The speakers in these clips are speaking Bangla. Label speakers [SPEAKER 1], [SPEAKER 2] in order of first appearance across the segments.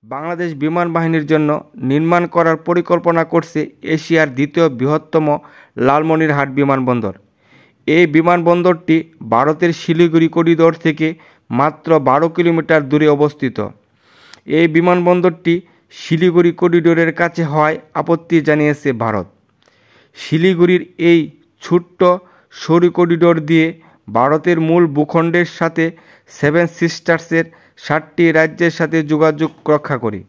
[SPEAKER 1] বাংলাদেশ বিমান বাহিনীর জন্য নির্মাণ করার পরিকল্পনা করছে এশিয়ার দ্বিতীয় বৃহত্তম লালমনিরহাট বিমানবন্দর। এই বিমানবন্দরটি ভারতের শিলিগুড়ি করিডোর থেকে মাত্র 12 কিলোমিটার দূরে অবস্থিত। এই বিমানবন্দরটি শিলিগুড়ি করিডোরের কাছে হওয়ায় আপত্তি জানিয়েছে ভারত। শিলিগুড়ির এই ছোট্ট সরু করিডোর দিয়ে ভারতের মূল ভূখণ্ডের সাথে সেভেন সিস্টার্সের 7টি রাজ্যের সাথে যোগাযোগ রক্ষা করে।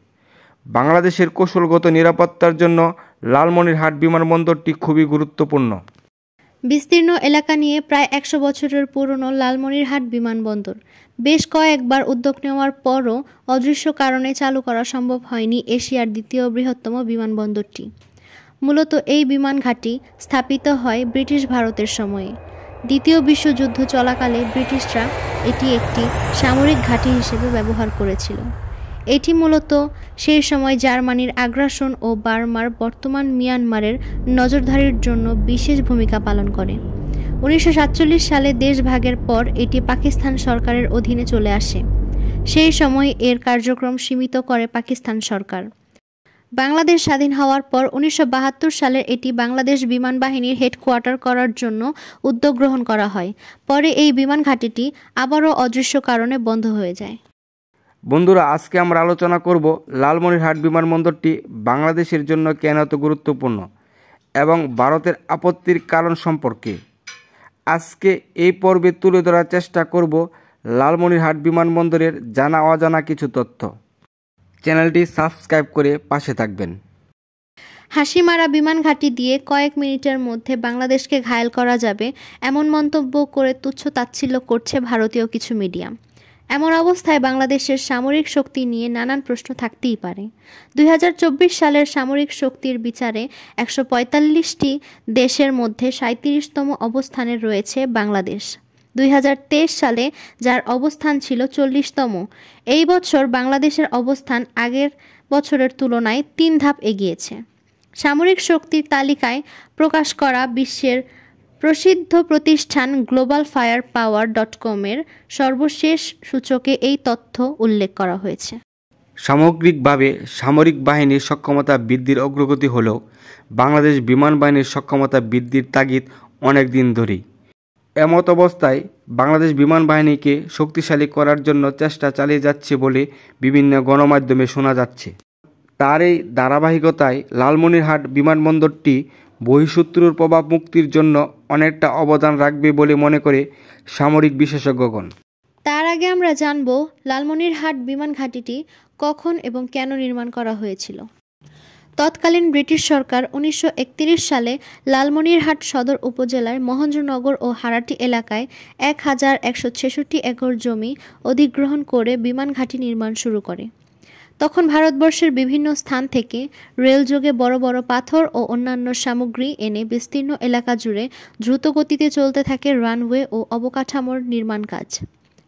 [SPEAKER 1] বাংলাদেশের কৌশলগত নিরাপত্তার জন্য লালমনিরহাট বিমানবন্দরটি খুবই গুরুত্বপূর্ণ।
[SPEAKER 2] বিস্তীর্ণ এলাকা নিয়ে প্রায় 100 বছরের পুরনো লালমনিরহাট বিমানবন্দর বেশ কয়েকবার উদ্যোগ নেওয়ার পরও অদৃশ্য কারণে চালু করা সম্ভব হয়নি এশিয়ার দ্বিতীয় বৃহত্তম বিমানবন্দরটি। মূলত এই বিমান ঘাঁটি স্থাপিত হয় ব্রিটিশ ভারতের সময়ে। দ্বিতীয় বিশ্বযুদ্ধ চলাকালে ব্রিটিশরা এটি একটি সামরিক ঘাঁটি হিসেবে ব্যবহার করেছিল। এটি মূলত সেই সময় জার্মানির আগ্রাসন ও বার্মার বর্তমান মিয়ানমারের নজরদারির জন্য বিশেষ ভূমিকা পালন করে। 1947 সালে দেশ ভাগের পর এটি পাকিস্তান সরকারের অধীনে চলে আসে। সেই সময় এর কার্যক্রম সীমিত করে পাকিস্তান সরকার। বাংলাদেশ স্বাধীন হওয়ার পর 1972 সালে এটি বাংলাদেশ বিমান বাহিনীর হেডকোয়ার্টার করার জন্য উদ্যোগ গ্রহণ করা হয়। পরে এই বিমান ঘাঁটিটি আবারও অদৃশ্য কারণে বন্ধ হয়ে যায়।
[SPEAKER 1] বন্ধুরা, আজকে আমরা আলোচনা করব লালমনিরহাট বিমানবন্দরটি বাংলাদেশের জন্য কেন এত গুরুত্বপূর্ণ এবং ভারতের আপত্তির কারণ সম্পর্কে। আজকে এই পর্বে তুলে ধরার চেষ্টা করব লালমনিরহাট বিমানবন্দরের জানা অজানা কিছু তথ্য। চ্যানেলটি সাবস্ক্রাইব করে পাশে থাকবেন।
[SPEAKER 2] হাসিমারা বিমান ঘাঁটি দিয়ে কয়েক মিনিটের মধ্যে বাংলাদেশকে ঘায়েল করা যাবে এমন মন্তব্য করে তুচ্ছ-তাচ্ছিল্য করছে ভারতীয় কিছু মিডিয়া। এমন অবস্থায় বাংলাদেশের সামরিক শক্তি নিয়ে নানান প্রশ্ন থাকতেই পারে। 2024 সালের সামরিক শক্তির বিচারে 145টি দেশের মধ্যে 37তম অবস্থানে রয়েছে বাংলাদেশ। 2023 সালে যার অবস্থান ছিল 40তম। এই বছর বাংলাদেশের অবস্থান আগের বছরের তুলনায় 3 ধাপ এগিয়েছে। সামরিক শক্তির তালিকায় প্রকাশ করা বিশ্বের প্রসিদ্ধ প্রতিষ্ঠান globalfirepower.com এর সর্বশেষ সূচকে এই তথ্য উল্লেখ করা হয়েছে।
[SPEAKER 1] সামগ্রিকভাবে সামরিক বাহিনীর সক্ষমতা বৃদ্ধির অগ্রগতি হলেও বাংলাদেশ বিমান বাহিনীর সক্ষমতা বৃদ্ধির তাগিদ অনেক দিন ধরেই। এমত অবস্থায় বাংলাদেশ বিমান বাহিনীকে শক্তিশালী করার জন্য চেষ্টা চালিয়ে যাচ্ছে বলে বিভিন্ন গণমাধ্যমে শোনা যাচ্ছে। তার এই ধারাবাহিকতায় লালমনিরহাট বিমানবন্দরটি বহিঃশত্রুর প্রভাব মুক্তির জন্য অনেকটা অবদান রাখবে বলে মনে করে সামরিক বিশেষজ্ঞগণ।
[SPEAKER 2] তার আগে আমরা জানব লালমনিরহাট বিমান ঘাঁটিটি কখন এবং কেন নির্মাণ করা হয়েছিল। তৎকালীন ব্রিটিশ সরকার 1931 সালে লালমনিরহাট সদর উপজেলার মহেন্দ্রনগর ও হারাটি এলাকায় 1166 একর জমি অধিগ্রহণ করে বিমান ঘাঁটি নির্মাণ শুরু করে। তখন ভারতবর্ষের বিভিন্ন স্থান থেকে রেলযোগে বড় বড় পাথর ও অন্যান্য সামগ্রী এনে বিস্তীর্ণ এলাকা জুড়ে দ্রুত গতিতে চলতে থাকে রানওয়ে ও অবকাঠামোর নির্মাণ কাজ।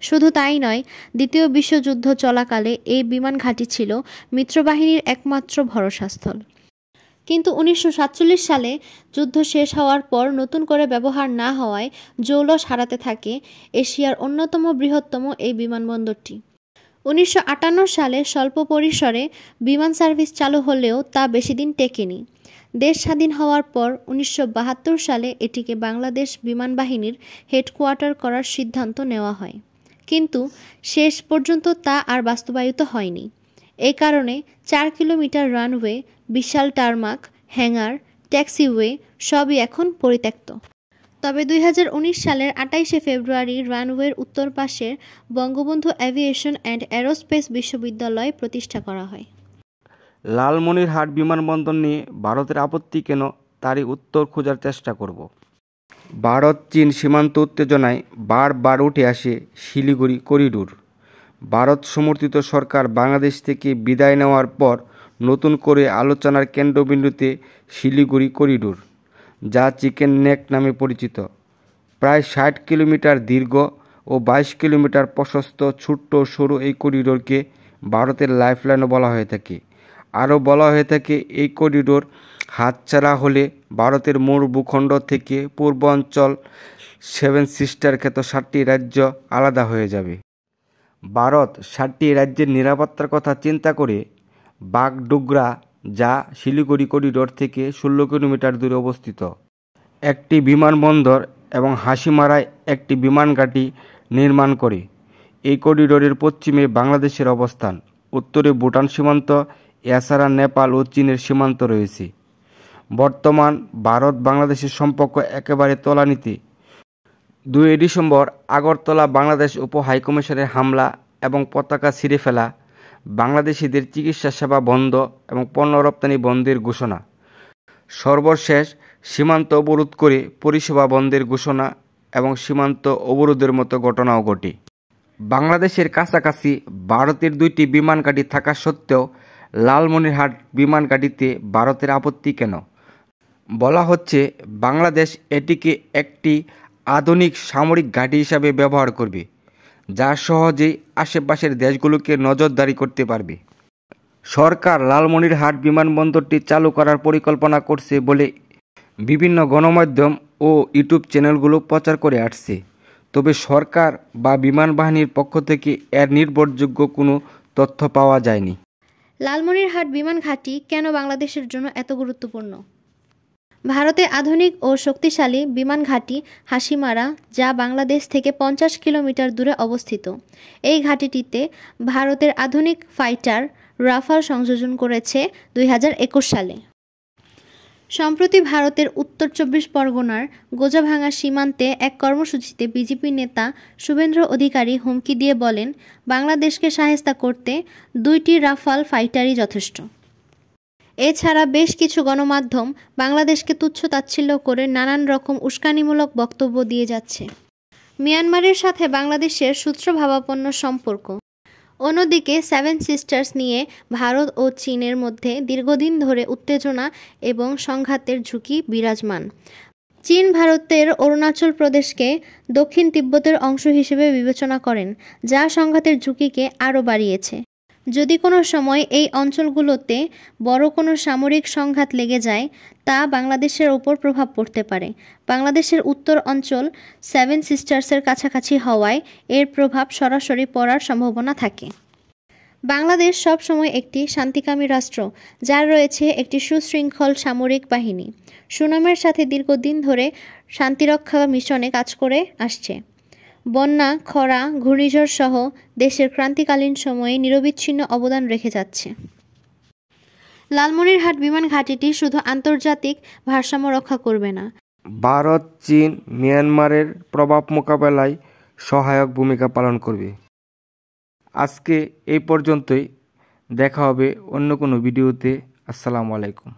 [SPEAKER 2] শুধু তাই নয়, দ্বিতীয় বিশ্বযুদ্ধ চলাকালে এই বিমান ঘাঁটি ছিল মিত্রবাহিনীর একমাত্র ভরসাস্থল। কিন্তু 1947 সালে যুদ্ধ শেষ হওয়ার পর নতুন করে ব্যবহার না হওয়ায় জৌলস হারাতে থাকে এশিয়ার অন্যতম বৃহত্তম এই বিমানবন্দরটি। 1958 সালে স্বল্প পরিসরে বিমান সার্ভিস চালু হলেও তা বেশি দিন টেকেনি। দেশ স্বাধীন হওয়ার পর 1972 সালে এটিকে বাংলাদেশ বিমান বাহিনীর হেডকোয়ার্টার করার সিদ্ধান্ত নেওয়া হয়, কিন্তু শেষ পর্যন্ত তা আর বাস্তবায়িত হয়নি। এই কারণে 4 কিলোমিটার রানওয়ে, বিশাল টারমাক, হ্যাঙ্গার, ট্যাক্সিওয়ে সবই এখন পরিত্যক্ত। তবে 2019 সালের 28শে ফেব্রুয়ারি রানওয়ের উত্তর পাশে বঙ্গবন্ধু এভিয়েশন অ্যান্ড অ্যারোস্পেস বিশ্ববিদ্যালয় প্রতিষ্ঠা করা হয়।
[SPEAKER 1] লালমনিরহাট বিমানবন্দর নিয়ে ভারতের আপত্তি কেন, তারই উত্তর খোঁজার চেষ্টা করব। ভারত চীন সীমান্ত উত্তেজনায় বারবার উঠে আসে শিলিগুড়ি করিডোর। ভারত সমর্থিত সরকার বাংলাদেশ থেকে বিদায় নেওয়ার পর নতুন করে আলোচনার কেন্দ্রবিন্দুতে শিলিগুড়ি করিডোর, যা চিকেন নেক নামে পরিচিত। প্রায় 60 কিলোমিটার দীর্ঘ ও 22 কিলোমিটার প্রশস্ত ছোট্ট সরু এই করিডোরকে ভারতের লাইফলাইনও বলা হয়ে থাকে। আরও বলা হয়ে থাকে এই করিডোর হাতছাড়া হলে ভারতের মূল ভূখণ্ড থেকে পূর্বাঞ্চল 7 সিস্টার খ্যাত 7টি রাজ্য আলাদা হয়ে যাবে। ভারত 7টি রাজ্যের নিরাপত্তার কথা চিন্তা করে বাগডোগরা, যা শিলিগুড়ি করিডোর থেকে 16 কিলোমিটার দূরে অবস্থিত। একটি বিমানবন্দর এবং হাসিমারায় একটি বিমান ঘাঁটি নির্মাণ করে। এই করিডোরের পশ্চিমে বাংলাদেশের অবস্থান, উত্তরে ভুটান সীমান্ত, এছাড়া নেপাল ও চীনের সীমান্ত রয়েছে। বর্তমান ভারত বাংলাদেশের সম্পর্ক একেবারে তলানিতে। 2 ডিসেম্বর আগরতলা বাংলাদেশ উপ হাইকমিশনের হামলা এবং পতাকা ছিঁড়ে ফেলা, বাংলাদেশিদের চিকিৎসা সেবা বন্ধ এবং পণ্য রপ্তানি বন্ধের ঘোষণা। সর্বশেষ সীমান্ত অবরোধ করে পরিষেবা বন্ধের ঘোষণা এবং সীমান্ত অবরোধের মতো ঘটনাও ঘটে। বাংলাদেশের কাছাকাছি ভারতের 2টি বিমান ঘাঁটি থাকা সত্ত্বেও লালমনিরহাট বিমান ঘাঁটিতে ভারতের আপত্তি কেন? বলা হচ্ছে বাংলাদেশ এটিকে একটি আধুনিক সামরিক ঘাঁটি হিসাবে ব্যবহার করবে, যা সহজেই আশেপাশের দেশগুলোকে নজরদারি করতে পারবে। সরকার লালমনিরহাট বিমানবন্দরটি চালু করার পরিকল্পনা করছে বলে বিভিন্ন গণমাধ্যম ও ইউটিউব চ্যানেলগুলো প্রচার করে আসছে, তবে সরকার বা বিমান বাহিনীর পক্ষ থেকে এর নির্ভরযোগ্য কোনো তথ্য পাওয়া যায়নি।
[SPEAKER 2] লালমনিরহাট বিমান ঘাঁটি কেন বাংলাদেশের জন্য এত গুরুত্বপূর্ণ? ভারতে আধুনিক ও শক্তিশালী বিমান ঘাঁটি হাসিমারা, যা বাংলাদেশ থেকে 50 কিলোমিটার দূরে অবস্থিত। এই ঘাঁটিটিতে ভারতের আধুনিক ফাইটার রাফাল সংযোজন করেছে 2021 সালে। সম্প্রতি ভারতের উত্তর 24 পরগনার গোজাভাঙা সীমান্তে এক কর্মসূচিতে বিজেপি নেতা শুভেন্দ্র অধিকারী হুমকি দিয়ে বলেন, বাংলাদেশকে শায়েস্তা করতে 2টি রাফাল ফাইটারই যথেষ্ট। এছাড়া বেশ কিছু গণমাধ্যম বাংলাদেশকে তুচ্ছ-তাচ্ছিল্য করে নানান রকম উস্কানিমূলক বক্তব্য দিয়ে যাচ্ছে। মিয়ানমারের সাথে বাংলাদেশের সূত্রভাবাপন্ন সম্পর্ক। অন্যদিকে 7 সিস্টার্স নিয়ে ভারত ও চীনের মধ্যে দীর্ঘদিন ধরে উত্তেজনা এবং সংঘাতের ঝুঁকি বিরাজমান। চীন ভারতের অরুণাচল প্রদেশকে দক্ষিণ তিব্বতের অংশ হিসেবে বিবেচনা করেন, যা সংঘাতের ঝুঁকিকে আরও বাড়িয়েছে। যদি কোনো সময় এই অঞ্চলগুলোতে বড় কোনো সামরিক সংঘাত লেগে যায়, তা বাংলাদেশের ওপর প্রভাব পড়তে পারে। বাংলাদেশের উত্তর অঞ্চল 7 সিস্টার্সের কাছাকাছি হওয়ায় এর প্রভাব সরাসরি পড়ার সম্ভাবনা থাকে। বাংলাদেশ সবসময় একটি শান্তিকামী রাষ্ট্র, যার রয়েছে একটি সুশৃঙ্খল সামরিক বাহিনী। সুনামের সাথে দীর্ঘদিন ধরে শান্তিরক্ষা মিশনে কাজ করে আসছে। বন্যা, খরা, ঘূর্ণিঝড় সহ দেশের ক্রান্তিকালীন সময়ে নিরবিচ্ছিন্ন অবদান রেখে যাচ্ছে। লালমনিরহাট বিমান ঘাঁটিটি শুধু আন্তর্জাতিক ভারসাম্য রক্ষা করবে না,
[SPEAKER 1] ভারত, চীন, মিয়ানমারের প্রভাব মোকাবেলায় সহায়ক ভূমিকা পালন করবে। আজকে এই পর্যন্তই, দেখা হবে অন্য কোনো ভিডিওতে। আসসালামু আলাইকুম।